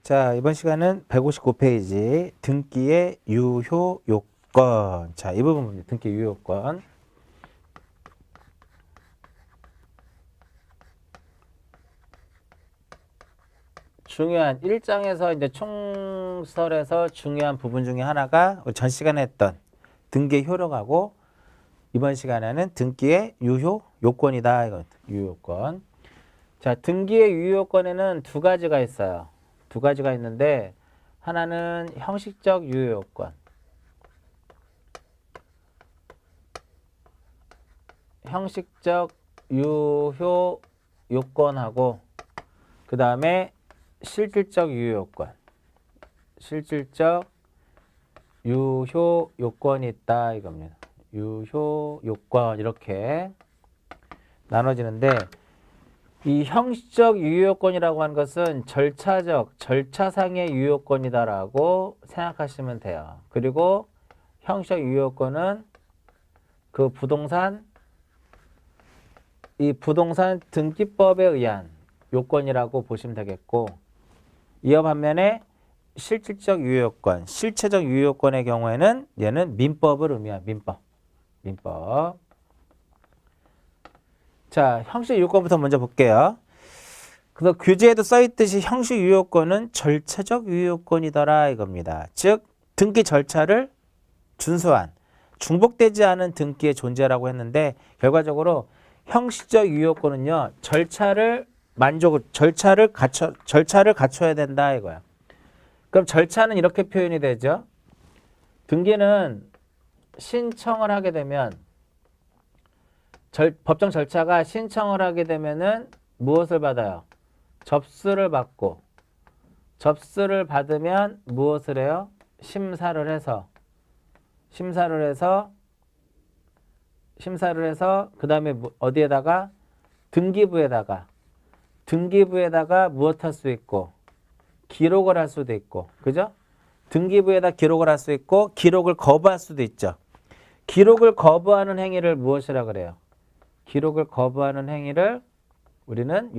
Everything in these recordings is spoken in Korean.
자, 이번 시간은 159페이지 등기의 유효 요건. 자, 이 부분 봅니다. 등기 유효 요건. 중요한 1장에서 이제 총설에서 중요한 부분 중에 하나가 우리 전 시간에 했던 등기의 효력하고 이번 시간에는 등기의 유효 요건이다. 이거 유효 요건. 자, 등기의 유효 요건에는 두 가지가 있어요. 두 가지가 있는데 하나는 형식적 유효 요건. 형식적 유효 요건하고 그 다음에 실질적 유효 요건. 실질적 유효 요건이 있다 이겁니다. 유효 요건 이렇게 나눠지는데 이 형식적 유효요건이라고 하는 것은 절차상의 유효요건이다라고 생각하시면 돼요. 그리고 형식적 유효요건은 그 부동산 등기법에 의한 요건이라고 보시면 되겠고, 이어 반면에 실질적 유효요건, 실체적 유효요건의 경우에는 얘는 민법을 의미합니다. 민법. 자, 형식 유효권부터 먼저 볼게요. 그래서 규제에도 써있듯이 형식 유효권은 절차적 유효권이더라 이겁니다. 즉 등기 절차를 준수한 중복되지 않은 등기의 존재라고 했는데 결과적으로 형식적 유효권은요 절차를 갖춰야 된다 이거야. 그럼 절차는 이렇게 표현이 되죠. 등기는 신청을 하게 되면 법정 절차가 신청을 하게 되면은 무엇을 받아요? 접수를 받고, 접수를 받으면 무엇을 해요? 심사를 해서 그 다음에 어디에다가? 등기부에다가 무엇 할 수 있고 기록을 할 수도 있고, 그죠? 등기부에다 기록을 할 수 있고 기록을 거부할 수도 있죠. 기록을 거부하는 행위를 무엇이라 그래요? 기록을 거부하는 행위를 우리는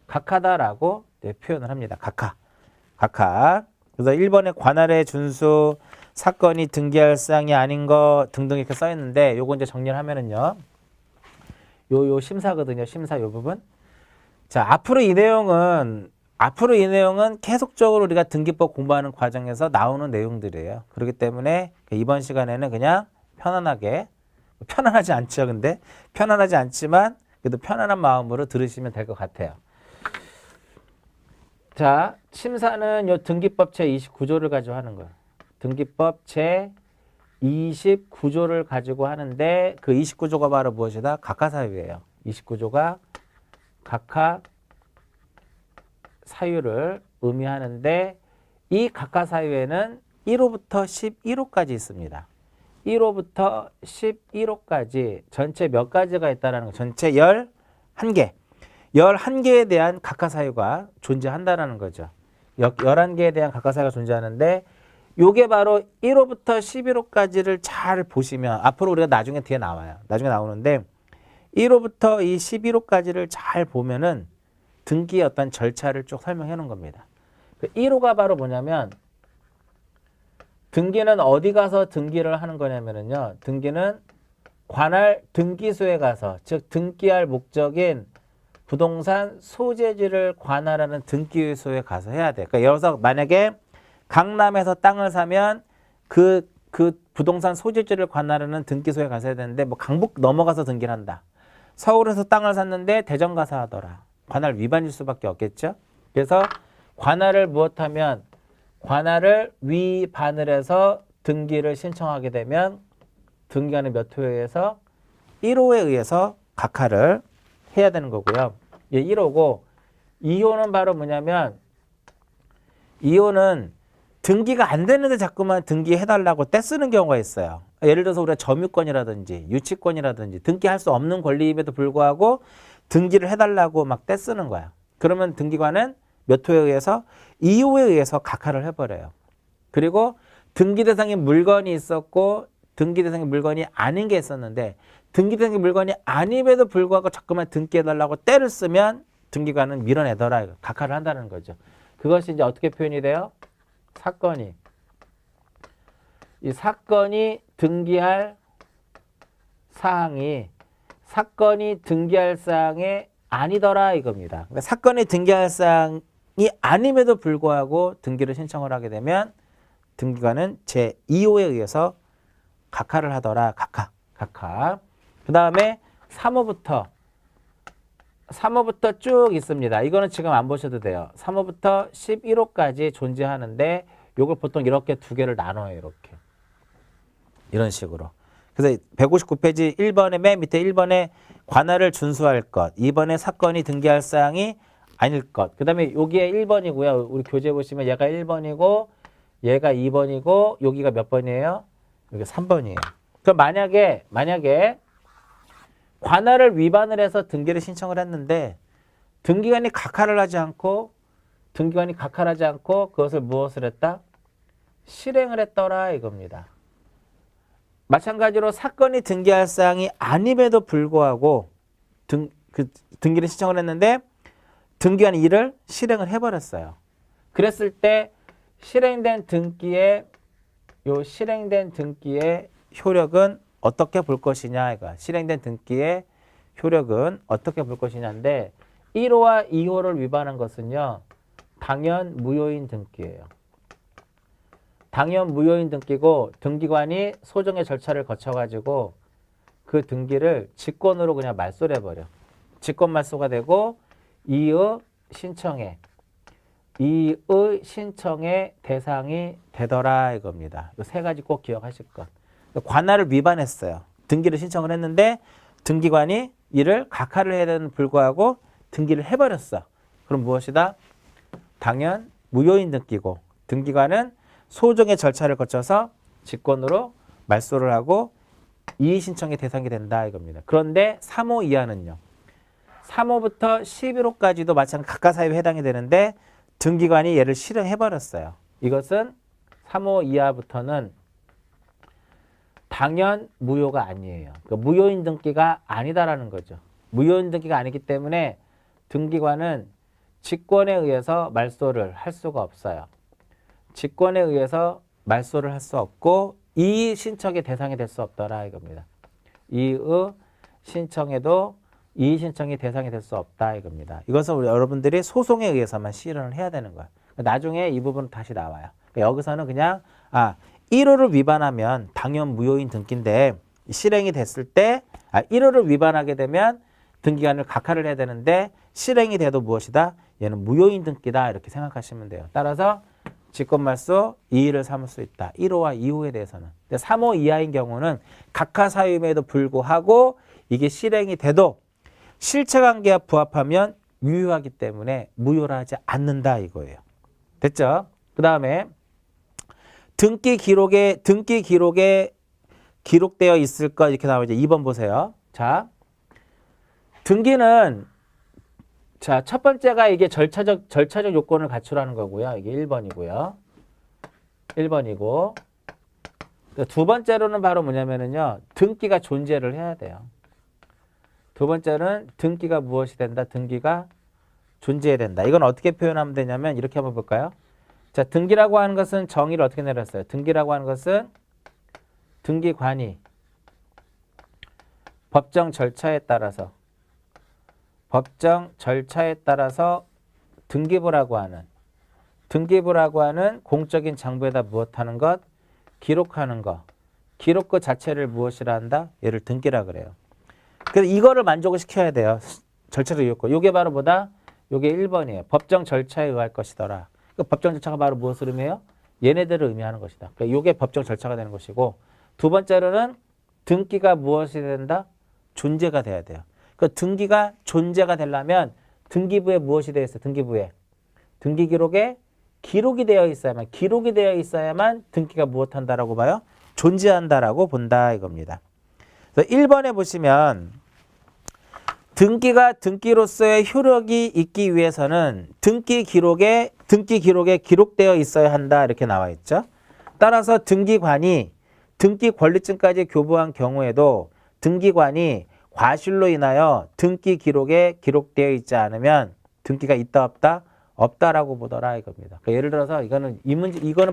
각하다라고 표현을 합니다. 각하. 그래서 1번에 관할의 준수, 사건이 등기할 사항이 아닌 거 등등 이렇게 써 있는데 요거 이제 정리를 하면은요. 요 심사거든요. 심사 요 부분. 자, 앞으로 이 내용은 계속적으로 우리가 등기법 공부하는 과정에서 나오는 내용들이에요. 그렇기 때문에 이번 시간에는 그냥 편안하지 않죠, 근데? 편안하지 않지만, 그래도 편안한 마음으로 들으시면 될 것 같아요. 자, 심사는 요 등기법 제29조를 가지고 하는 거예요. 등기법 제29조를 가지고 하는데, 그 29조가 바로 무엇이다? 각하사유예요. 29조가 각하사유를 의미하는데, 이 각하사유에는 1호부터 11호까지 있습니다. 1호부터 11호까지 전체 몇 가지가 있다는 거. 전체 11개. 11개에 대한 각하사유가 존재한다는 거죠. 11개에 대한 각하사유가 존재하는데 요게 바로 1호부터 11호까지를 잘 보시면 앞으로 우리가 나중에 뒤에 나와요. 나중에 나오는데 1호부터 이 11호까지를 잘 보면은 등기의 어떤 절차를 쭉 설명해 놓은 겁니다. 1호가 바로 뭐냐면 등기는 어디 가서 등기를 하는 거냐면요. 등기는 관할 등기소에 가서, 즉 등기할 목적인 부동산 소재지를 관할하는 등기소에 가서 해야 돼. 그러니까 예를 들어서 만약에 강남에서 땅을 사면 그 부동산 소재지를 관할하는 등기소에 가서 해야 되는데 뭐 강북 넘어가서 등기를 한다. 서울에서 땅을 샀는데 대전 가서 하더라. 관할 위반일 수밖에 없겠죠. 그래서 관할을 위반을 해서 등기를 신청하게 되면 등기하는 몇 호에 의해서 1호에 의해서 각하를 해야 되는 거고요. 1호고 2호는 바로 뭐냐면 2호는 등기가 안 되는데 자꾸만 등기해달라고 떼쓰는 경우가 있어요. 예를 들어서 우리가 점유권이라든지 유치권이라든지 등기할 수 없는 권리임에도 불구하고 등기를 해달라고 막 떼쓰는 거야. 그러면 등기관은 몇 호에 의해서? 2호에 의해서 각하를 해버려요. 그리고 등기 대상의 물건이 있었고 등기 대상의 물건이 아닌 게 있었는데 등기 대상의 물건이 아님에도 불구하고 자꾸만 등기해달라고 때를 쓰면 등기관은 밀어내더라. 각하를 한다는 거죠. 그것이 이제 어떻게 표현이 돼요? 사건이. 이 사건이 등기할 사항이 사건이 등기할 사항이 아니더라 이겁니다. 그러니까 사건이 등기할 사항이 아님에도 불구하고 등기를 신청을 하게 되면 등기관은 제2호에 의해서 각하를 하더라. 각하. 그 다음에 3호부터 쭉 있습니다. 이거는 지금 안 보셔도 돼요. 3호부터 11호까지 존재하는데 요걸 보통 이렇게 두 개를 나눠요. 이렇게. 이런 식으로. 그래서 159페이지 1번에 맨 밑에 1번에 관할을 준수할 것, 2번에 사건이 등기할 사항이 아닐 것. 그 다음에 여기에 1번이고요. 우리 교재 보시면 얘가 1번이고 얘가 2번이고 여기가 몇 번이에요? 여기 3번이에요. 그럼 만약에 관할을 위반을 해서 등기를 신청을 했는데 등기관이 각하를 하지 않고 그것을 무엇을 했다? 실행을 했더라 이겁니다. 마찬가지로 사건이 등기할 사항이 아님에도 불구하고 등기를 신청을 했는데 등기관이 이를 실행을 해버렸어요. 그랬을 때 실행된 등기의 효력은 어떻게 볼 것이냐 이거. 실행된 등기의 효력은 어떻게 볼 것이냐인데 1호와 2호를 위반한 것은요. 당연 무효인 등기예요. 당연 무효인 등기고 등기관이 소정의 절차를 거쳐가지고 그 등기를 직권으로 그냥 말소를 해버려. 직권 말소가 되고 이의 신청의 대상이 되더라 이겁니다. 이 세 가지 꼭 기억하실 것. 관할을 위반했어요. 등기를 신청을 했는데 등기관이 이를 각하를 해야 되는 불구하고 등기를 해버렸어. 그럼 무엇이다? 당연 무효인 등기고 등기관은 소정의 절차를 거쳐서 직권으로 말소를 하고 이의 신청의 대상이 된다 이겁니다. 그런데 3호 이하는요. 3호부터 11호까지도 마찬가지로 각하사유에 해당이 되는데 등기관이 얘를 실행해버렸어요. 이것은 3호 이하부터는 당연 무효가 아니에요. 그러니까 무효인 등기가 아니다라는 거죠. 무효인 등기가 아니기 때문에 등기관은 직권에 의해서 말소를 할 수가 없어요. 직권에 의해서 말소를 할 수 없고 이의 신청의 대상이 될 수 없더라 이겁니다. 이의 신청이 대상이 될 수 없다 이겁니다. 이것은 우리 여러분들이 소송에 의해서만 실현을 해야 되는 거야. 나중에 이 부분은 다시 나와요. 여기서는 그냥 1호를 위반하면 당연 무효인 등기인데 실행이 됐을 때 1호를 위반하게 되면 등기관을 각하를 해야 되는데 실행이 돼도 무엇이다? 얘는 무효인 등기다 이렇게 생각하시면 돼요. 따라서 직권말소 2의를 삼을 수 있다. 1호와 2호에 대해서는. 3호 이하인 경우는 각하사유임에도 불구하고 이게 실행이 돼도 실체관계와 부합하면 유효하기 때문에 무효라 하지 않는다 이거예요. 됐죠? 그 다음에 등기 기록에 기록되어 있을 것 이렇게 나오죠. 2번 보세요. 자, 등기는 첫 번째가 이게 절차적 요건을 갖추라는 거고요. 이게 1번이고요. 1번이고 두 번째로는 바로 뭐냐면은요. 등기가 존재를 해야 돼요. 두 번째는 등기가 무엇이 된다? 등기가 존재해야 된다. 이건 어떻게 표현하면 되냐면 이렇게 한번 볼까요? 자, 등기라고 하는 것은 정의를 어떻게 내렸어요? 등기라고 하는 것은 등기관이 법정 절차에 따라서 등기부라고 하는 공적인 장부에다 무엇하는 것? 기록하는 것. 기록 그 자체를 무엇이라 한다? 얘를 등기라 그래요. 그래서 이거를 만족을 시켜야 돼요. 절차적 요건. 요게 바로 뭐다? 요게 1번이에요. 법정 절차에 의할 것이더라. 그 법정 절차가 바로 무엇을 의미해요? 얘네들을 의미하는 것이다. 그러니까 요게 법정 절차가 되는 것이고 두 번째로는 등기가 무엇이 된다? 존재가 돼야 돼요. 그 등기가 존재가 되려면 등기부에 무엇이 되어 있어요? 등기부에. 등기 기록에 기록이 되어 있어야만 등기가 무엇한다라고 봐요? 존재한다라고 본다 이겁니다. 그래서 1번에 보시면 등기가 등기로서의 효력이 있기 위해서는 등기 기록에 기록되어 있어야 한다 이렇게 나와 있죠. 따라서 등기관이 등기 권리증까지 교부한 경우에도 등기관이 과실로 인하여 등기 기록에 기록되어 있지 않으면 등기가 있다 없다? 없다라고 보더라 이겁니다. 그러니까 예를 들어서 이거는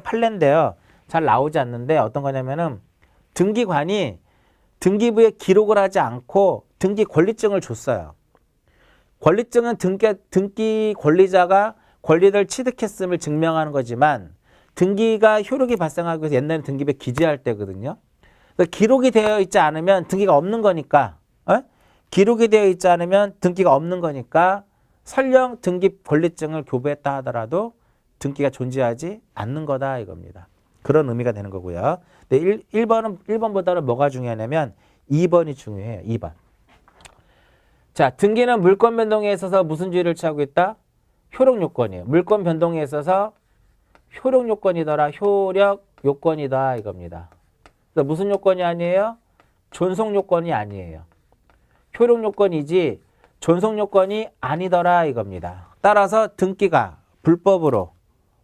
판례인데요. 잘 나오지 않는데 어떤 거냐면은 등기관이 등기부에 기록을 하지 않고 등기 권리증을 줬어요. 권리증은 등기 권리자가 권리를 취득했음을 증명하는 거지만 등기가 효력이 발생하기 위해서 옛날에 등기부에 기재할 때거든요. 기록이 되어 있지 않으면 등기가 없는 거니까 기록이 되어 있지 않으면 등기가 없는 거니까 설령 등기 권리증을 교부했다 하더라도 등기가 존재하지 않는 거다 이겁니다. 그런 의미가 되는 거고요. 근데 1번보다는 뭐가 중요하냐면 2번이 중요해요. 2번. 자, 등기는 물권 변동에 있어서 무슨 주의를 취하고 있다? 효력 요건이에요. 물권 변동에 있어서 효력 요건이더라. 효력 요건이다 이겁니다. 그래서 무슨 요건이 아니에요? 존속 요건이 아니에요. 효력 요건이지 존속 요건이 아니더라 이겁니다. 따라서 등기가 불법으로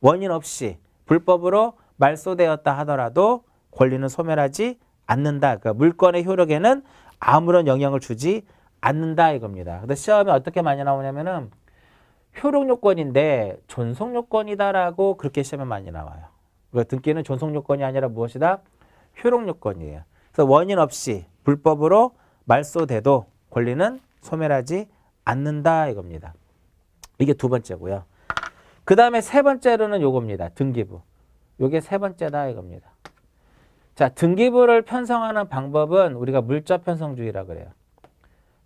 원인 없이 불법으로 말소되었다 하더라도 권리는 소멸하지 않는다. 그러니까 물권의 효력에는 아무런 영향을 주지 않는다 이겁니다. 근데 시험에 어떻게 많이 나오냐면은 효력 요건인데 존속 요건이다라고 그렇게 시험에 많이 나와요. 그러니까 등기는 존속 요건이 아니라 무엇이다? 효력 요건이에요. 그래서 원인 없이 불법으로 말소돼도 권리는 소멸하지 않는다 이겁니다. 이게 두 번째고요. 그 다음에 세 번째로는 요겁니다. 등기부. 요게 세 번째다 이겁니다. 자, 등기부를 편성하는 방법은 우리가 물적 편성주의라 그래요.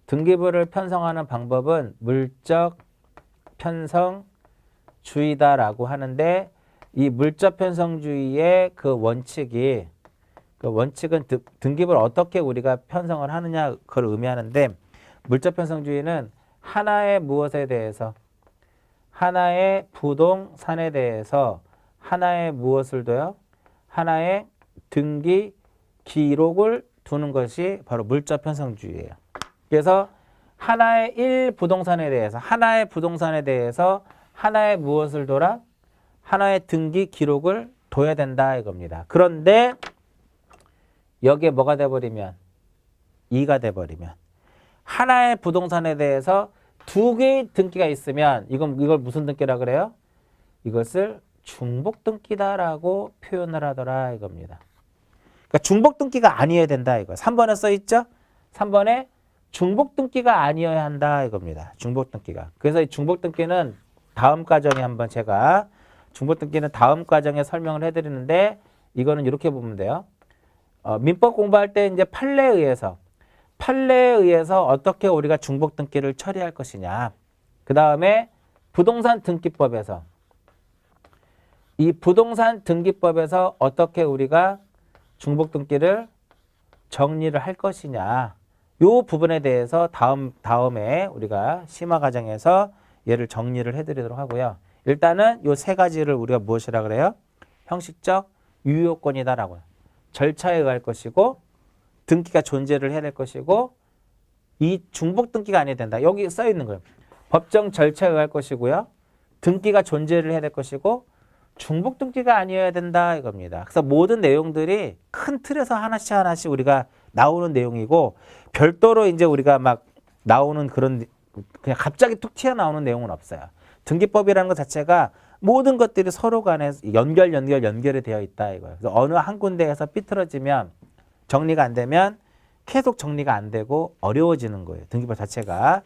등기부를 편성하는 방법은 물적 편성주의다라고 하는데 이 물적 편성주의의 그 원칙은 등기부를 어떻게 우리가 편성을 하느냐 그걸 의미하는데 물적 편성주의는 하나의 무엇에 대해서 하나의 부동산에 대해서 하나의 무엇을 둬요? 하나의 등기 기록을 두는 것이 바로 물적 편성주의예요. 그래서 하나의 부동산에 대해서 하나의 무엇을 둬라? 하나의 등기 기록을 둬야 된다 이겁니다. 그런데 여기에 뭐가 돼버리면 2가 돼버리면 하나의 부동산에 대해서 두 개의 등기가 있으면 이걸 무슨 등기라 그래요? 이것을 중복 등기다라고 표현을 하더라 이겁니다. 그러니까 중복 등기가 아니어야 된다 이거. 3번에 써 있죠? 3번에 중복 등기가 아니어야 한다 이겁니다. 중복 등기가. 그래서 이 중복 등기는 다음 과정에 한번 제가 중복 등기는 다음 과정에 설명을 해드리는데 이거는 이렇게 보면 돼요. 민법 공부할 때 이제 판례에 의해서 어떻게 우리가 중복 등기를 처리할 것이냐. 그 다음에 부동산 등기법에서 이 부동산 등기법에서 어떻게 우리가 중복 등기를 정리를 할 것이냐. 요 부분에 대해서 다음에 우리가 심화 과정에서 얘를 정리를 해드리도록 하고요. 일단은 요 세 가지를 우리가 무엇이라 그래요? 형식적 유효권이다라고요. 절차에 의할 것이고 등기가 존재를 해야 될 것이고 이 중복 등기가 아니어야 된다. 여기 써 있는 거예요. 법정 절차에 의할 것이고요. 등기가 존재를 해야 될 것이고 중복 등기가 아니어야 된다 이겁니다. 그래서 모든 내용들이 큰 틀에서 하나씩 우리가 나오는 내용이고 별도로 이제 우리가 막 나오는 그런 그냥 갑자기 툭 튀어나오는 내용은 없어요. 등기법이라는 것 자체가 모든 것들이 서로 간에 연결이 되어 있다 이거예요. 그래서 어느 한 군데에서 삐뚤어지면 정리가 안 되면 계속 정리가 안 되고 어려워지는 거예요. 등기법 자체가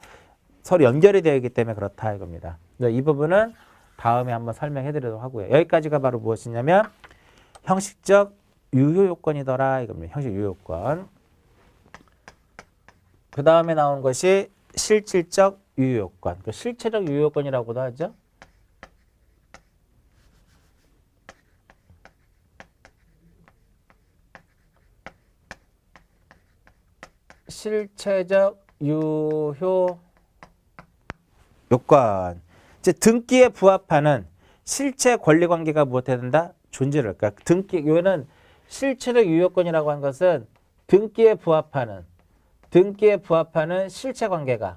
서로 연결이 되어 있기 때문에 그렇다 이겁니다. 이 부분은 다음에 한번 설명해 드리도록 하고요. 여기까지가 바로 무엇이냐면 형식적 유효 요건이더라 이겁니다. 형식 유효 요건. 그 다음에 나온 것이 실질적 유효 요건. 그 실체적 유효 요건이라고도 하죠. 실체적 유효 요건. 이제 등기에 부합하는 실체 권리 관계가 무엇해야 된다? 존재를. 그러니까 요는 실체적 유효권이라고 하는 것은 등기에 부합하는 실체 관계가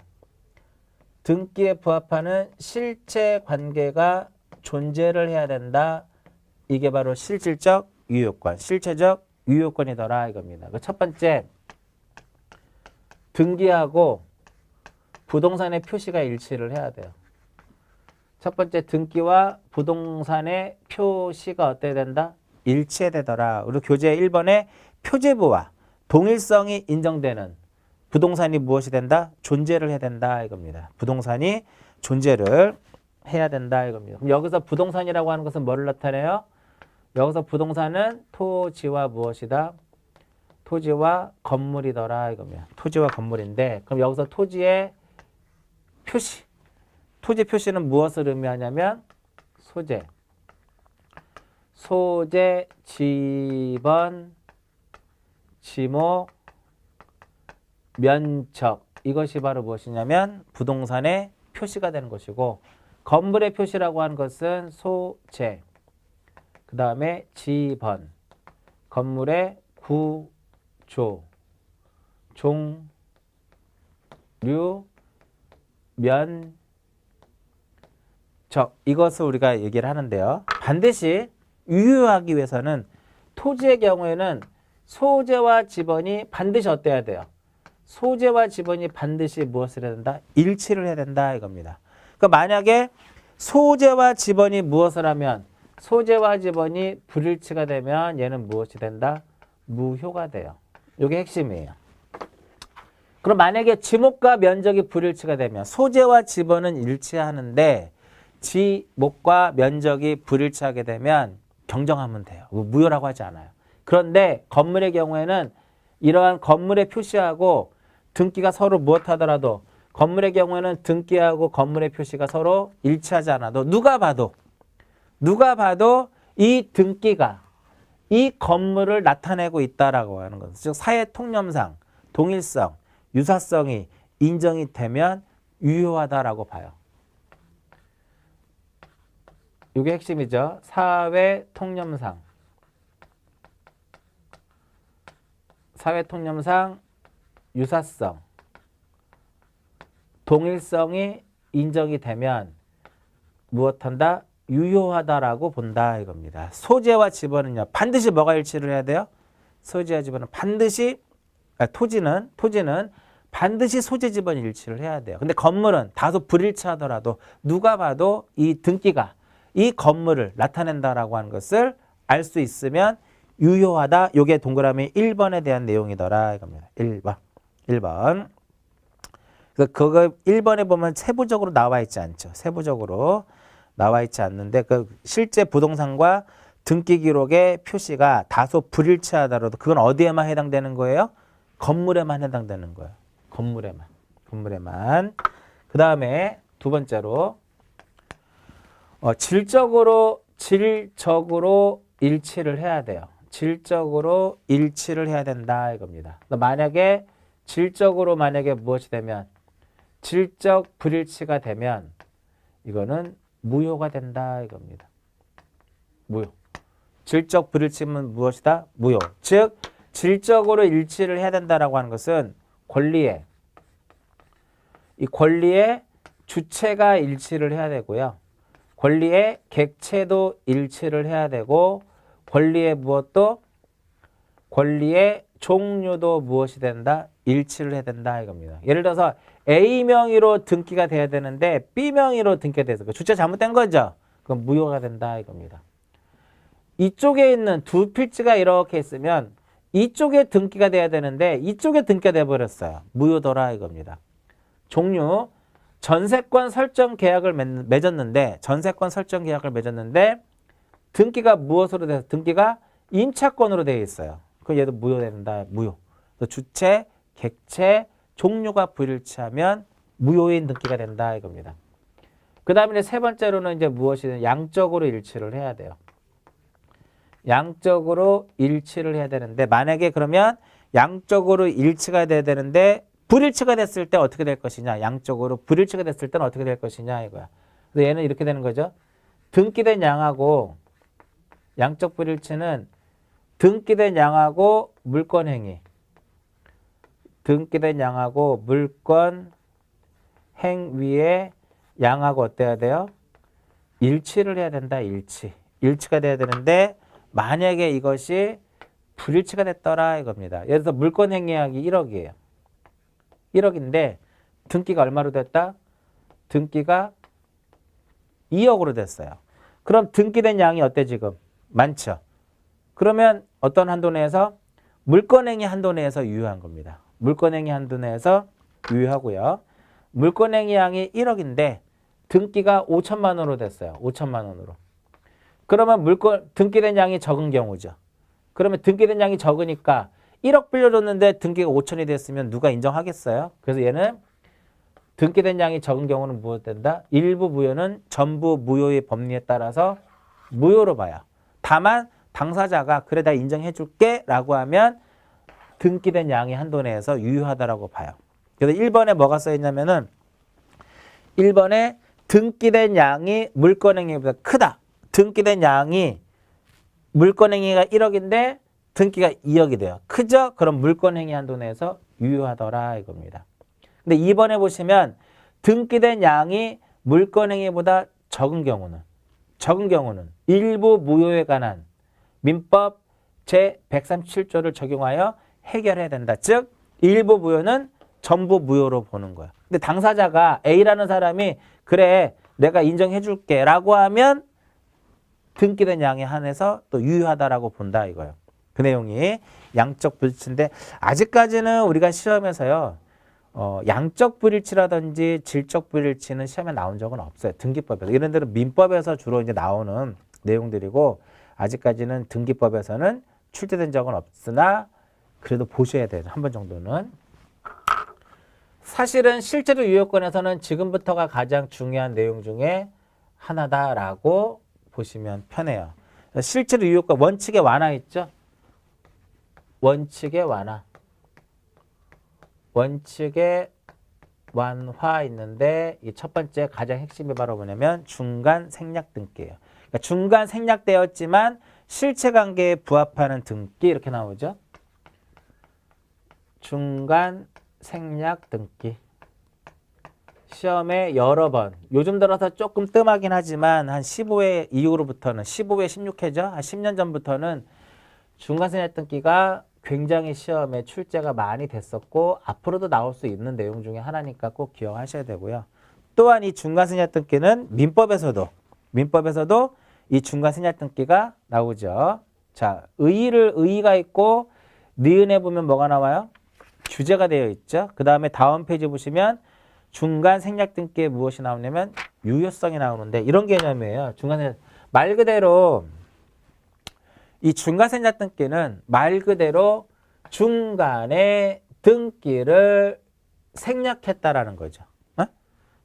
존재를 해야 된다. 이게 바로 실질적 유효권, 실체적 유효권이더라 이겁니다. 그 첫 번째, 등기하고 부동산의 표시가 일치를 해야 돼요. 첫 번째 등기와 부동산의 표시가 어때야 된다? 일치해야 되더라. 그리고 교재 1번에 표제부와 동일성이 인정되는 부동산이 무엇이 된다? 존재를 해야 된다 이겁니다. 부동산이 존재를 해야 된다 이겁니다. 그럼 여기서 부동산이라고 하는 것은 뭐를 나타내요? 여기서 부동산은 토지와 무엇이다? 토지와 건물이더라 이겁니다. 토지와 건물인데 그럼 여기서 토지의 표시, 토지 표시는 무엇을 의미하냐면 소재, 소재, 지번, 지목, 면적 이것이 바로 무엇이냐면 부동산의 표시가 되는 것이고 건물의 표시라고 하는 것은 소재, 그 다음에 지번, 건물의 구조, 종류, 면적 이것을 우리가 얘기를 하는데요. 반드시 유효하기 위해서는 토지의 경우에는 소재와 지번이 반드시 어때야 돼요? 소재와 지번이 반드시 무엇을 해야 된다? 일치를 해야 된다 이겁니다. 그러니까 만약에 소재와 지번이 무엇을 하면 소재와 지번이 불일치가 되면 얘는 무엇이 된다? 무효가 돼요. 이게 핵심이에요. 그럼 만약에 지목과 면적이 불일치가 되면 소재와 지번은 일치하는데 지목과 면적이 불일치하게 되면 경정하면 돼요. 무효라고 하지 않아요. 그런데 건물의 경우에는 이러한 건물의 표시하고 등기가 서로 무엇하더라도 건물의 경우에는 등기하고 건물의 표시가 서로 일치하지 않아도 누가 봐도 이 등기가 이 건물을 나타내고 있다라고 하는 것. 즉 사회 통념상 동일성, 유사성이 인정이 되면 유효하다라고 봐요. 이게 핵심이죠. 사회 통념상 유사성, 동일성이 인정이 되면 무엇한다? 유효하다라고 본다 이겁니다. 소재와 지번은요. 반드시 뭐가 일치를 해야 돼요? 소재와 지번은 반드시 토지는 반드시 소재 지번이 일치를 해야 돼요. 근데 건물은 다소 불일치하더라도 누가 봐도 이 등기가 이 건물을 나타낸다라고 하는 것을 알 수 있으면 유효하다. 요게 동그라미 1번에 대한 내용이더라 이겁니다. 1번. 그래서 그거 1번에 보면 세부적으로 나와 있지 않죠. 세부적으로 나와 있지 않는데 그 실제 부동산과 등기 기록의 표시가 다소 불일치하더라도 그건 어디에만 해당되는 거예요? 건물에만 해당되는 거예요. 건물에만. 그 다음에 두 번째로 질적으로 일치를 해야 돼요. 질적으로 일치를 해야 된다 이겁니다. 만약에 질적으로 무엇이 되면 질적 불일치가 되면 이거는 무효가 된다 이겁니다. 무효. 질적 불일치는 무엇이다? 무효. 즉 질적으로 일치를 해야 된다라고 하는 것은 권리의 주체가 일치를 해야 되고요. 권리의 객체도 일치를 해야 되고 권리의 종류도 무엇이 된다? 일치를 해야 된다 이겁니다. 예를 들어서 A 명의로 등기가 돼야 되는데 B 명의로 등기가 돼서 주체 잘못된 거죠. 그럼 무효가 된다 이겁니다. 이쪽에 있는 두 필지가 이렇게 있으면 이쪽에 등기가 돼야 되는데 이쪽에 등기가 돼버렸어요. 무효더라 이겁니다. 종류 전세권 설정 계약을 맺었는데 등기가 무엇으로 돼서 등기가 임차권으로 되어 있어요. 그럼 얘도 무효된다. 무효. 주체, 객체, 종류가 불일치하면 무효인 등기가 된다 이겁니다. 그 다음에 세 번째로는 이제 무엇이든 양적으로 일치를 해야 돼요. 양적으로 일치를 해야 되는데 만약에 그러면 양적으로 일치가 돼야 되는데 불일치가 됐을 때 어떻게 될 것이냐. 양적으로 불일치가 됐을 때는 어떻게 될 것이냐 이거야. 그래서 얘는 이렇게 되는 거죠. 등기된 양하고 양적 불일치는 등기된 양하고 물권 행위. 등기된 양하고 물권 행위의 양하고 어때야 돼요? 일치를 해야 된다. 일치가 돼야 되는데 만약에 이것이 불일치가 됐더라 이겁니다. 예를 들어서 물권 행위하기 1억이에요. 1억인데 등기가 얼마로 됐다? 등기가 2억으로 됐어요. 그럼 등기된 양이 어때 지금? 많죠. 그러면 어떤 한도 내에서? 물권행위 한도 내에서 유효한 겁니다. 물권행위 한도 내에서 유효하고요. 물권행위 양이 1억인데 등기가 5천만 원으로 됐어요. 5천만 원으로. 그러면 등기된 양이 적은 경우죠. 그러면 등기된 양이 적으니까 1억 빌려줬는데 등기가 5천이 됐으면 누가 인정하겠어요? 그래서 얘는 등기된 양이 적은 경우는 무엇 된다? 일부 무효는 전부 무효의 법리에 따라서 무효로 봐요. 다만 당사자가 그래 다 인정해 줄게 라고 하면 등기된 양의 한도 내에서 유효하다라고 봐요. 그래서 1번에 뭐가 써 있냐면은 1번에 등기된 양이 물권행위보다 크다. 등기된 양이 물권행위가 1억인데 등기가 2억이 돼요. 크죠? 그럼 물권행위 한도 내에서 유효하더라 이겁니다. 근데 2번에 보시면 등기된 양이 물권행위보다 적은 경우는 일부 무효에 관한 민법 제137조를 적용하여 해결해야 된다. 즉 일부 무효는 전부 무효로 보는 거야. 근데 당사자가 A라는 사람이 그래 내가 인정해 줄게 라고 하면 등기된 양에 한해서 또 유효하다라고 본다 이거예요. 그 내용이 양적 불일치인데 아직까지는 우리가 시험에서요. 양적 불일치라든지 질적 불일치는 시험에 나온 적은 없어요. 등기법에서. 이런 데는 민법에서 주로 이제 나오는 내용들이고 아직까지는 등기법에서는 출제된 적은 없으나 그래도 보셔야 돼요. 한 번 정도는. 사실은 실제로 유효권에서는 지금부터가 가장 중요한 내용 중에 하나다라고 보시면 편해요. 실제로 유효권 원칙의 완화 있죠? 원칙의 완화. 원칙의 완화 있는데 이 첫 번째 가장 핵심이 바로 뭐냐면 중간 생략 등기예요. 그러니까 중간 생략되었지만 실체관계에 부합하는 등기 이렇게 나오죠. 중간 생략 등기. 시험에 여러 번, 요즘 들어서 조금 뜸하긴 하지만 한 15회 이후로부터는 15회, 16회죠. 한 10년 전부터는 중간 생략 등기가 굉장히 시험에 출제가 많이 됐었고 앞으로도 나올 수 있는 내용 중에 하나니까 꼭 기억하셔야 되고요. 또한 이 중간 생략 등기는 민법에서도 이 중간 생략 등기가 나오죠. 자, 의의가 있고 니은에 보면 뭐가 나와요? 주제가 되어 있죠. 그 다음에 다음 페이지 보시면 중간 생략 등기에 무엇이 나오냐면 유효성이 나오는데 이런 개념이에요. 중간 생략 말 그대로 이 중간 생략 등기는 말 그대로 중간에 등기를 생략했다라는 거죠.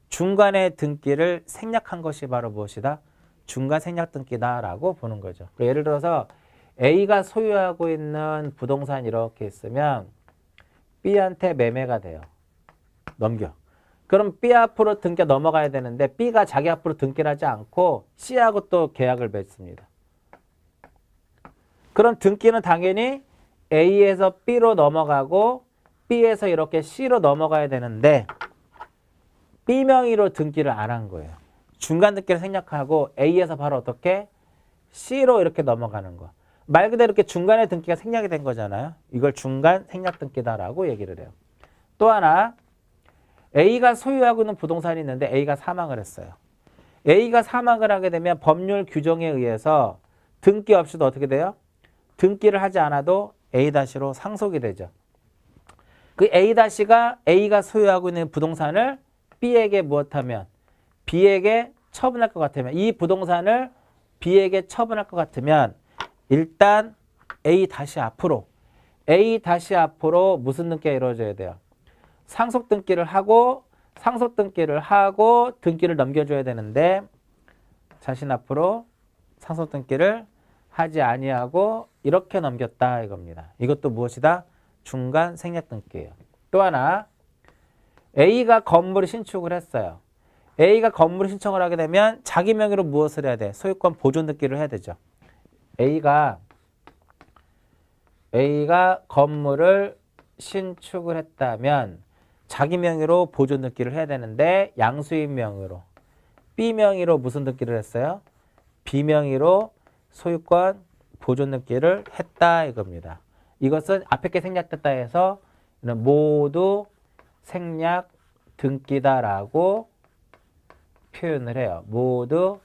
중간에 등기를 생략한 것이 바로 무엇이다? 중간 생략 등기다라고 보는 거죠. 예를 들어서 A가 소유하고 있는 부동산이 이렇게 있으면 B한테 매매가 돼요. 넘겨. 그럼 B 앞으로 등기가 넘어가야 되는데 B가 자기 앞으로 등기를 하지 않고 C하고 또 계약을 맺습니다. 그럼 등기는 당연히 A에서 B로 넘어가고 B에서 이렇게 C로 넘어가야 되는데 B 명의로 등기를 안 한 거예요. 중간 등기를 생략하고 A에서 바로 어떻게? C로 이렇게 넘어가는 거. 말 그대로 이렇게 중간에 등기가 생략이 된 거잖아요. 이걸 중간 생략 등기다라고 얘기를 해요. 또 하나 A가 소유하고 있는 부동산이 있는데 A가 사망을 했어요. A가 사망을 하게 되면 법률 규정에 의해서 등기 없이도 어떻게 돼요? 등기를 하지 않아도 A-로 상속이 되죠. 그 A-가 A가 소유하고 있는 부동산을 B에게 무엇하면? B에게 처분할 것 같으면 이 부동산을 B에게 처분할 것 같으면 일단 A-앞으로 무슨 등기가 이루어져야 돼요? 상속 등기를 하고 등기를 넘겨줘야 되는데 자신 앞으로 상속 등기를 하지 아니하고 이렇게 넘겼다 이겁니다. 이것도 무엇이다? 중간 생략 등기예요. 또 하나 A가 건물을 신축을 했어요. A가 건물을 신청을 하게 되면 자기 명의로 무엇을 해야 돼? 소유권 보존 등기를 해야 되죠. A가 건물을 신축을 했다면 자기 명의로 보존 등기를 해야 되는데 양수인 명의로 B 명의로 무슨 등기를 했어요? B 명의로 소유권 보존 등기를 했다 이겁니다. 이것은 앞에 게 생략됐다 해서 모두 생략 등기다라고 표현을 해요. 모두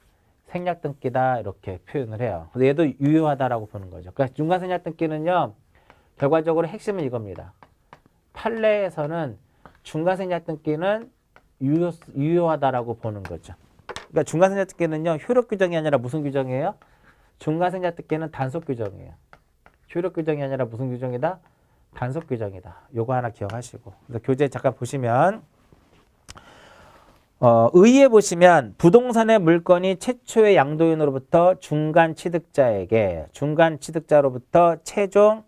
생략등기다 이렇게 표현을 해요. 그래서 얘도 유효하다라고 보는 거죠. 그러니까 중간 생략등기는요. 결과적으로 핵심은 이겁니다. 판례에서는 중간 생략등기는 유효하다라고 보는 거죠. 그러니까 중간 생략등기는요. 효력 규정이 아니라 무슨 규정이에요? 중간 생략등기는 단속 규정이에요. 효력 규정이 아니라 무슨 규정이다? 단속 규정이다. 요거 하나 기억하시고. 그래서 교재 잠깐 보시면 의의에 보시면 부동산의 물건이 최초의 양도인으로부터 중간 취득자로부터 최종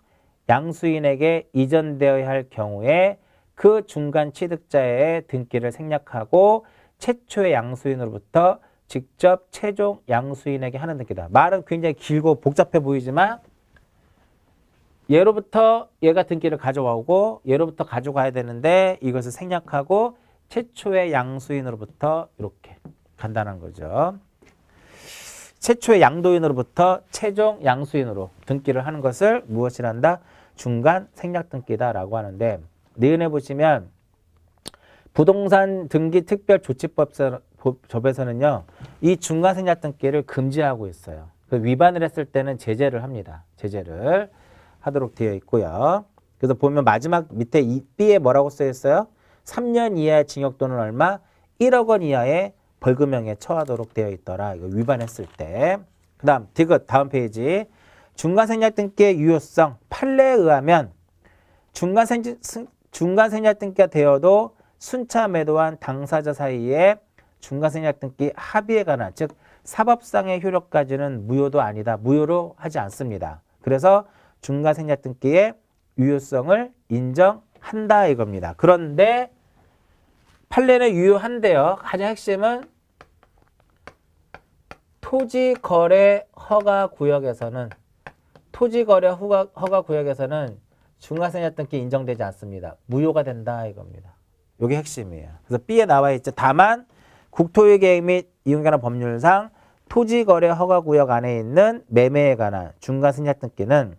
양수인에게 이전되어야 할 경우에 그 중간 취득자의 등기를 생략하고 최초의 양수인으로부터 직접 최종 양수인에게 하는 등기다. 말은 굉장히 길고 복잡해 보이지만 얘로부터 얘가 등기를 가져오고 얘로부터 가져가야 되는데 이것을 생략하고 최초의 양수인으로부터 이렇게 간단한 거죠. 최초의 양도인으로부터 최종 양수인으로 등기를 하는 것을 무엇이란다? 중간 생략등기다라고 하는데 니은에 보시면 부동산 등기 특별조치법에서는요. 이 중간 생략등기를 금지하고 있어요. 위반을 했을 때는 제재를 합니다. 제재를 하도록 되어 있고요. 그래서 보면 마지막 밑에 이 B에 뭐라고 써 있어요? 3년 이하의 징역 또는 얼마? 1억 원 이하의 벌금형에 처하도록 되어 있더라. 이거 위반했을 때. 그 다음 디귿 다음 페이지. 중간 생략등기의 유효성. 판례에 의하면 중간 생략등기가 되어도 순차 매도한 당사자 사이에 중간 생략등기 합의에 관한 즉 사법상의 효력까지는 무효도 아니다. 무효로 하지 않습니다. 그래서 중간 생략등기의 유효성을 인정한다 이겁니다. 그런데 판례는 유효한데요. 가장 핵심은 토지거래 허가구역에서는 중간 생략등기 인정되지 않습니다. 무효가 된다 이겁니다. 이게 핵심이에요. 그래서 B에 나와 있죠. 다만 국토유계획 및 이용에 관한 법률상 토지거래 허가구역 안에 있는 매매에 관한 중간 생략등기는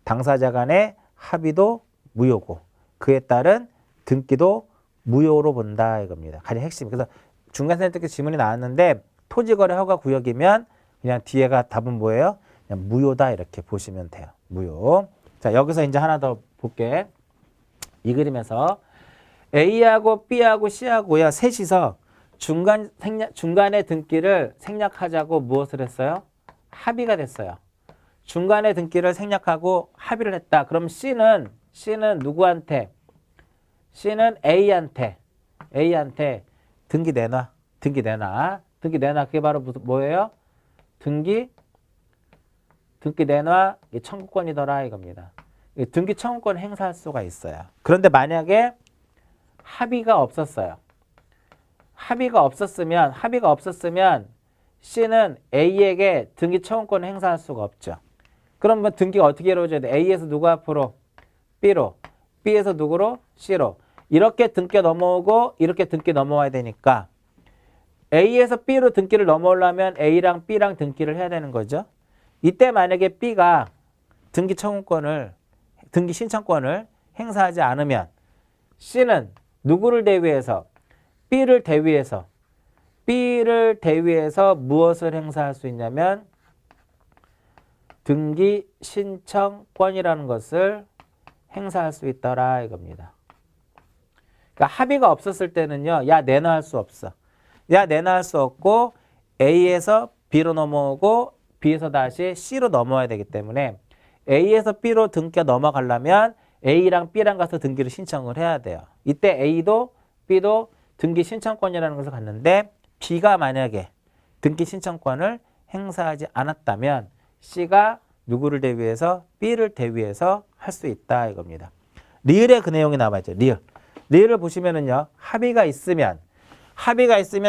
당사자 간의 합의도 무효고 그에 따른 등기도 무효로 본다 이겁니다. 가장 핵심. 그래서 중간 생략등기 지문이 나왔는데 토지거래 허가구역이면 그냥 뒤에가 답은 뭐예요? 그냥 무효다 이렇게 보시면 돼요. 무효. 자 여기서 이제 하나 더 볼게. 이 그림에서 A하고 B하고 C하고요. 셋이서 중간에 등기를 생략하자고 무엇을 했어요? 합의가 됐어요. 중간에 등기를 생략하고 합의를 했다. 그럼 C는 누구한테? C는 A한테 등기 내놔. 그게 바로 뭐예요? 등기 내놔 청구권이더라 이겁니다. 등기 청구권 행사할 수가 있어요. 그런데 만약에 합의가 없었어요. 합의가 없었으면 C는 A에게 등기 청구권을 행사할 수가 없죠. 그러면 등기가 어떻게 이루어져야 돼? A에서 누구 앞으로? B로. B에서 누구로? C로. 이렇게 등기 넘어오고 이렇게 등기 넘어와야 되니까 A에서 B로 등기를 넘어오려면 A랑 B랑 등기를 해야 되는 거죠. 이때 만약에 B가 등기 신청권을 행사하지 않으면 C는 누구를 대위해서? B를 대위해서 무엇을 행사할 수 있냐면 등기 신청권이라는 것을 행사할 수 있더라 이겁니다. 그러니까 합의가 없었을 때는요. 야 내놔 할 수 없어. 야 내놔 할 수 없고 A에서 B로 넘어오고 B에서 다시 C로 넘어와야 되기 때문에 A에서 B로 등기가 넘어가려면 A랑 B랑 가서 등기를 신청을 해야 돼요. 이때 A도 B도 등기 신청권이라는 것을 갖는데 B가 만약에 등기 신청권을 행사하지 않았다면 C가 누구를 대위해서? B를 대위해서 할 수 있다 이겁니다. 리을에 그 내용이 나와 있죠. 리을을 보시면은요. 합의가 있으면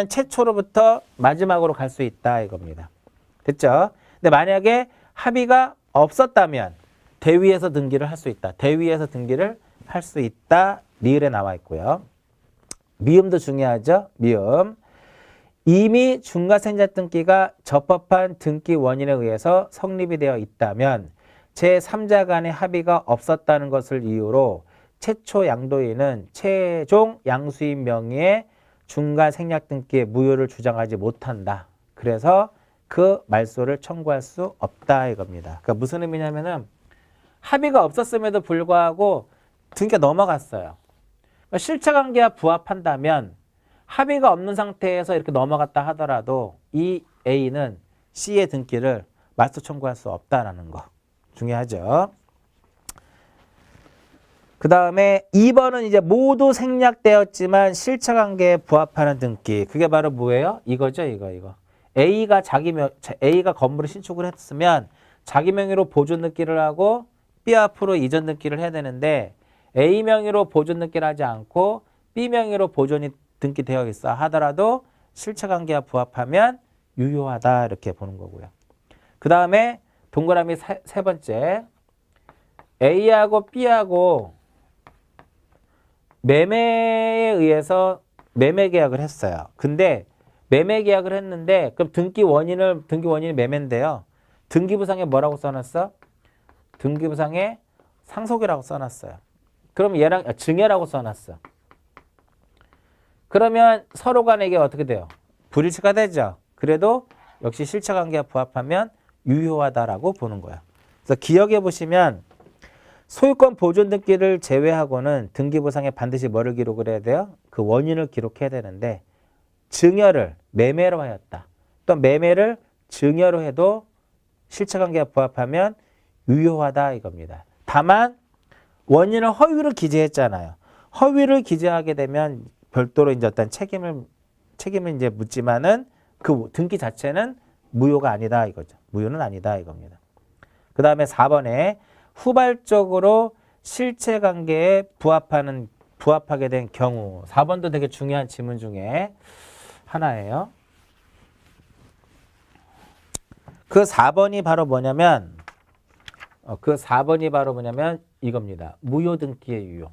최초로부터 마지막으로 갈 수 있다 이겁니다. 됐죠? 근데 만약에 합의가 없었다면 대위에서 등기를 할 수 있다. 리을에 나와 있고요. 미음도 중요하죠. 미음. 이미 중간 생략등기가 적법한 등기 원인에 의해서 성립이 되어 있다면 제3자 간의 합의가 없었다는 것을 이유로 최초 양도인은 최종 양수인 명의의 중간 생략 등기의 무효를 주장하지 못한다. 그래서 그 말소를 청구할 수 없다 이겁니다. 그러니까 무슨 의미냐면은 합의가 없었음에도 불구하고 등기가 넘어갔어요. 그러니까 실체관계와 부합한다면 합의가 없는 상태에서 이렇게 넘어갔다 하더라도 이 A는 C의 등기를 말소 청구할 수 없다라는 거 중요하죠. 그 다음에 2번은 이제 모두 생략되었지만 실체관계에 부합하는 등기. 그게 바로 뭐예요? 이거죠, 이거. A가 A가 건물을 신축을 했으면 자기 명의로 보존 등기를 하고 B 앞으로 이전 등기를 해야 되는데 A 명의로 보존 등기를 하지 않고 B 명의로 보존이 등기되어 있어 하더라도 실체관계와 부합하면 유효하다 이렇게 보는 거고요. 그 다음에 동그라미 세 번째 A하고 B하고 매매에 의해서 매매 계약을 했어요. 근데 매매 계약을 했는데 그럼 등기 원인이 매매인데요. 등기부상에 뭐라고 써놨어? 등기부상에 상속이라고 써놨어요. 그럼 얘랑 증여라고 써놨어. 그러면 서로 간에 이게 어떻게 돼요? 불일치가 되죠. 그래도 역시 실체관계와 부합하면 유효하다라고 보는 거야. 그래서 기억해 보시면 소유권 보존 등기를 제외하고는 등기부상에 반드시 뭐를 기록을 해야 돼요? 그 원인을 기록해야 되는데 증여를 매매로 하였다. 또 매매를 증여로 해도 실체관계와 부합하면 유효하다 이겁니다. 다만 원인을 허위로 기재했잖아요. 허위를 기재하게 되면 별도로 이제 어떤 책임을 이제 묻지만은 그 등기 자체는 무효가 아니다 이거죠. 무효는 아니다 이겁니다. 그 다음에 4번에 후발적으로 실체관계에 부합하게 된 경우. 4번도 되게 중요한 지문 중에 하나예요. 그 4번이 바로 뭐냐면 이겁니다. 무효 등기의 유효.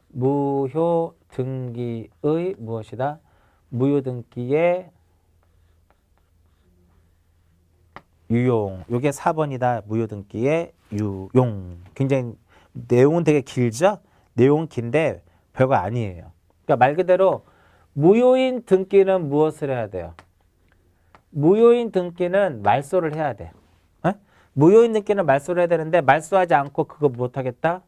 무효 등기의 무엇이다? 무효 등기의 유용. 요게 4번이다. 무효 등기의 유용. 굉장히 내용은 되게 길죠? 내용은 긴데 별거 아니에요. 그러니까 말 그대로 무효인 등기는 무엇을 해야 돼요? 무효인 등기는 말소를 해야 돼. 무효인 등기는 말소를 해야 되는데 말소하지 않고 그거 못하겠다?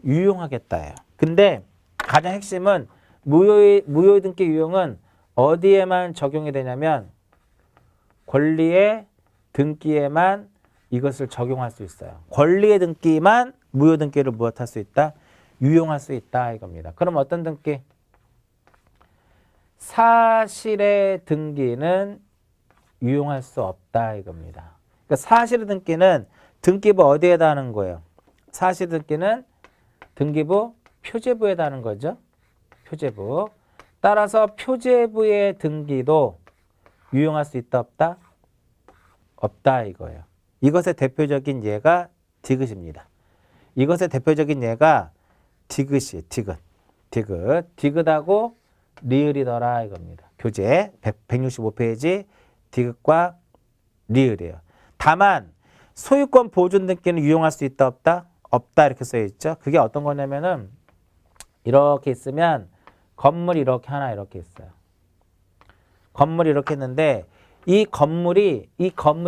유용하겠다예요. 근데 가장 핵심은 무효 등기 유용은 어디에만 적용이 되냐면 권리의 등기에만 이것을 적용할 수 있어요. 권리의 등기만 무효 등기를 무엇할 수 있다? 유용할 수 있다 이겁니다. 그럼 어떤 등기? 사실의 등기는 유용할 수 없다 이겁니다. 그러니까 사실의 등기는 등기부 어디에다 하는 거예요? 사실 등기는 등기부 표제부에다 하는 거죠. 표제부. 따라서 표제부의 등기도 유용할 수 있다 없다? 없다 이거예요. 이것의 대표적인 예가 디귿입니다. 이것의 대표적인 예가 디귿이 디귿하고 리을이더라 이겁니다. 교재 165페이지 디귿과 리을이에요. 다만 소유권 보존 등기는 유용할 수 있다 없다? 없다 이렇게 써 있죠. 그게 어떤 거냐면은 이렇게 있으면 건물이 이렇게 하나 이렇게 있어요. 건물이 이렇게 있는데 이 건물이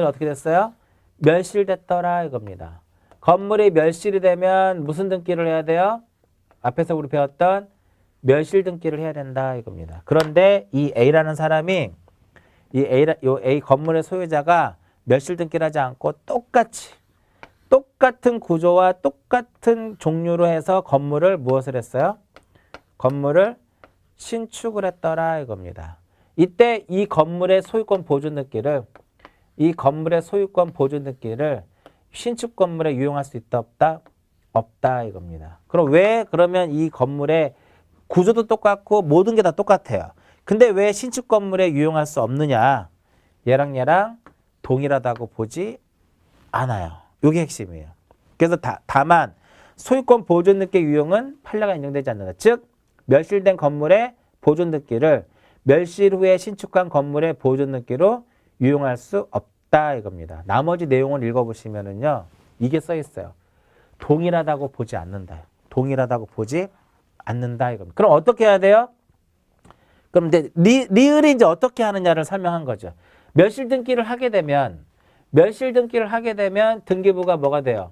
어떻게 됐어요? 멸실됐더라 이겁니다. 건물이 멸실이 되면 무슨 등기를 해야 돼요? 앞에서 우리 배웠던 멸실 등기를 해야 된다 이겁니다. 그런데 이 A라는 사람이 요 A 건물의 소유자가 멸실 등기를 하지 않고 똑같은 구조와 똑같은 종류로 해서 건물을 무엇을 했어요? 건물을 신축을 했더라 이겁니다. 이때 이 건물의 소유권 보존 등기를 신축 건물에 유용할 수 있다 없다? 없다 이겁니다. 그럼 왜 그러면 이 건물의 구조도 똑같고 모든 게 다 똑같아요. 근데 왜 신축 건물에 유용할 수 없느냐? 얘랑 동일하다고 보지 않아요. 이게 핵심이에요. 그래서 다만 소유권 보존 등기 유용은 판례가 인정되지 않는다. 즉 멸실된 건물의 보존 등기를 멸실 후에 신축한 건물의 보존 등기로 유용할 수 없다 이겁니다. 나머지 내용을 읽어보시면은요. 이게 써 있어요. 동일하다고 보지 않는다. 동일하다고 보지 않는다 이겁니다. 그럼 어떻게 해야 돼요? 그럼 이제 리을이 이제 어떻게 하느냐를 설명한 거죠. 멸실 등기를 하게 되면 등기부가 뭐가 돼요?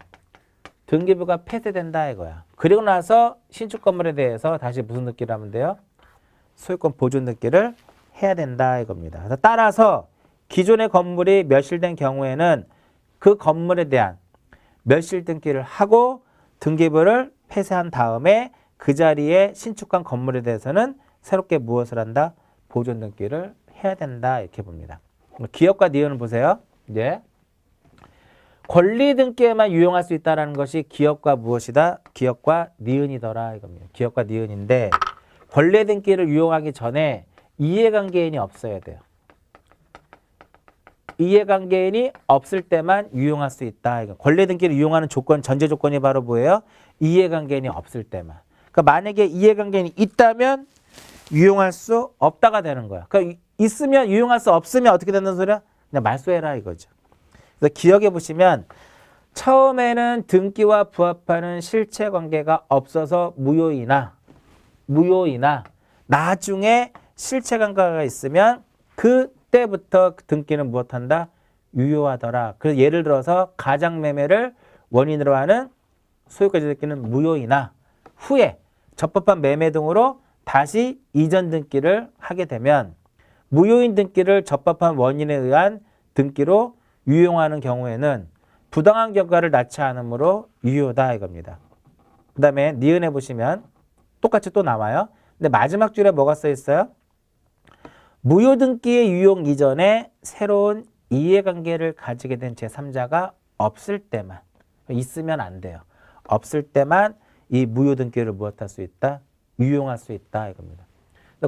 등기부가 폐쇄된다 이거야. 그리고 나서 신축 건물에 대해서 다시 무슨 등기를 하면 돼요? 소유권 보존 등기를 해야 된다 이겁니다. 그래서 따라서 기존의 건물이 멸실된 경우에는 그 건물에 대한 멸실 등기를 하고 등기부를 폐쇄한 다음에 그 자리에 신축한 건물에 대해서는 새롭게 무엇을 한다? 보존 등기를 해야 된다 이렇게 봅니다. 기업과 니은을 보세요. 이제 권리 등기에만 유용할 수 있다는 것이 기업과 무엇이다? 기업과 니은이더라 이겁니다. 기업과 니은인데 권리 등기를 유용하기 전에 이해관계인이 없어야 돼요. 이해관계인이 없을 때만 유용할 수 있다. 권리 등기를 이용하는 조건, 전제 조건이 바로 뭐예요? 이해관계인이 없을 때만. 그러니까 만약에 이해관계인이 있다면 유용할 수 없다가 되는 거야. 그러니까 있으면 유용할 수 없으면 어떻게 된다는 소리야? 그냥 말소해라 이거죠. 그래서 기억해 보시면 처음에는 등기와 부합하는 실체 관계가 없어서 무효이나 나중에 실체 관계가 있으면 그때부터 등기는 무엇한다? 유효하더라. 그래서 예를 들어서 가장매매를 원인으로 하는 소유권 등기는 무효이나 후에 적법한 매매 등으로 다시 이전 등기를 하게 되면 무효인 등기를 적법한 원인에 의한 등기로 유용하는 경우에는 부당한 결과를 낳지 않으므로 유효다 이겁니다. 그 다음에 니은에 보시면 똑같이 또 나와요. 근데 마지막 줄에 뭐가 써 있어요? 무효 등기의 유용 이전에 새로운 이해관계를 가지게 된 제3자가 없을 때만, 있으면 안 돼요. 없을 때만 이 무효 등기를 무엇할 수 있다? 유용할 수 있다 이겁니다.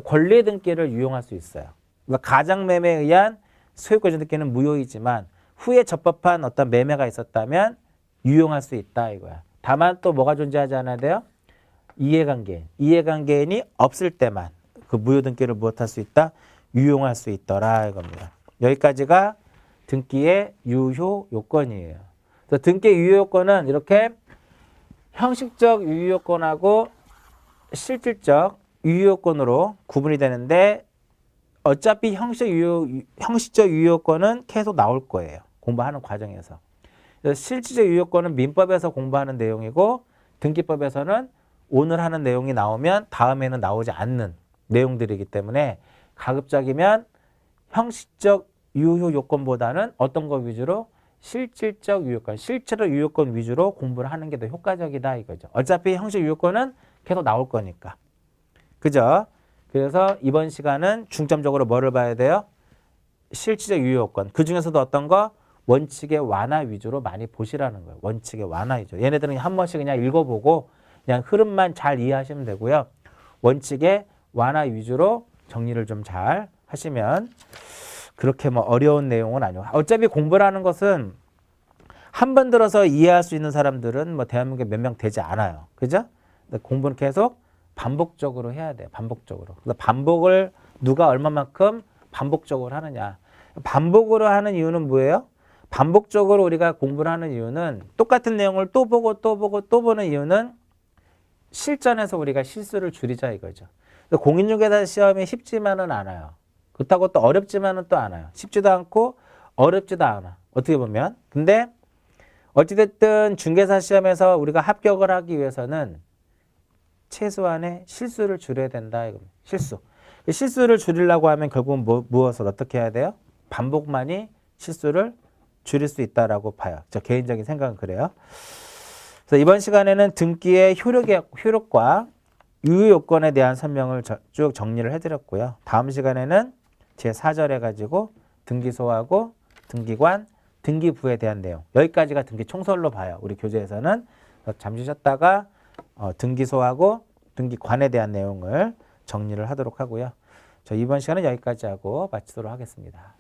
권리 등기를 유용할 수 있어요. 그러니까 가장매매에 의한 소유권 등기는 무효이지만 후에 적법한 어떤 매매가 있었다면 유용할 수 있다 이거야. 다만 또 뭐가 존재하지 않아야 돼요? 이해관계인. 이해관계인이 없을 때만 그 무효 등기를 무엇할 수 있다? 유용할 수 있더라 이겁니다. 여기까지가 등기의 유효 요건이에요. 그래서 등기의 유효 요건은 이렇게 형식적 유효 요건하고 실질적 유효 요건으로 구분이 되는데 어차피 형식적 유효 요건은 계속 나올 거예요. 공부하는 과정에서. 그래서 실질적 유효 요건은 민법에서 공부하는 내용이고 등기법에서는 오늘 하는 내용이 나오면 다음에는 나오지 않는 내용들이기 때문에 가급적이면 형식적 유효 요건보다는 어떤 거 위주로? 실질적 유효 요건, 실제로 유효 요건 위주로 공부를 하는 게 더 효과적이다 이거죠. 어차피 형식 유효 요건은 계속 나올 거니까. 그죠? 그래서 이번 시간은 중점적으로 뭐를 봐야 돼요? 실질적 유효 요건. 그 중에서도 어떤 거? 원칙의 완화 위주로 많이 보시라는 거예요. 원칙의 완화 위주. 얘네들은 한 번씩 그냥 읽어보고 그냥 흐름만 잘 이해하시면 되고요. 원칙의 완화 위주로 정리를 좀 잘 하시면 그렇게 뭐 어려운 내용은 아니고 어차피 공부라는 것은 한 번 들어서 이해할 수 있는 사람들은 뭐 대한민국에 몇 명 되지 않아요. 그죠? 공부는 계속 반복적으로 해야 돼요. 반복적으로. 그래서 반복을 누가 얼마만큼 반복적으로 하느냐. 반복으로 하는 이유는 뭐예요? 반복적으로 우리가 공부를 하는 이유는 똑같은 내용을 또 보고 또 보고 또 보는 이유는 실전에서 우리가 실수를 줄이자 이거죠. 공인중개사 시험이 쉽지만은 않아요. 그렇다고 또 어렵지만은 또 않아요. 쉽지도 않고 어렵지도 않아. 어떻게 보면. 근데 어찌됐든 중개사 시험에서 우리가 합격을 하기 위해서는 최소한의 실수를 줄여야 된다. 이겁니다. 실수를 줄이려고 하면 결국은 무엇을 어떻게 해야 돼요? 반복만이 실수를 줄일 수 있다라고 봐요. 저 개인적인 생각은 그래요. 그래서 이번 시간에는 등기의 효력과 유효 요건에 대한 설명을 쭉 정리를 해드렸고요. 다음 시간에는 제4절 해가지고 등기소하고 등기관, 등기부에 대한 내용. 여기까지가 등기 총설로 봐요. 우리 교재에서는. 잠시 쉬었다가 등기소하고 등기관에 대한 내용을 정리를 하도록 하고요. 저 이번 시간은 여기까지 하고 마치도록 하겠습니다.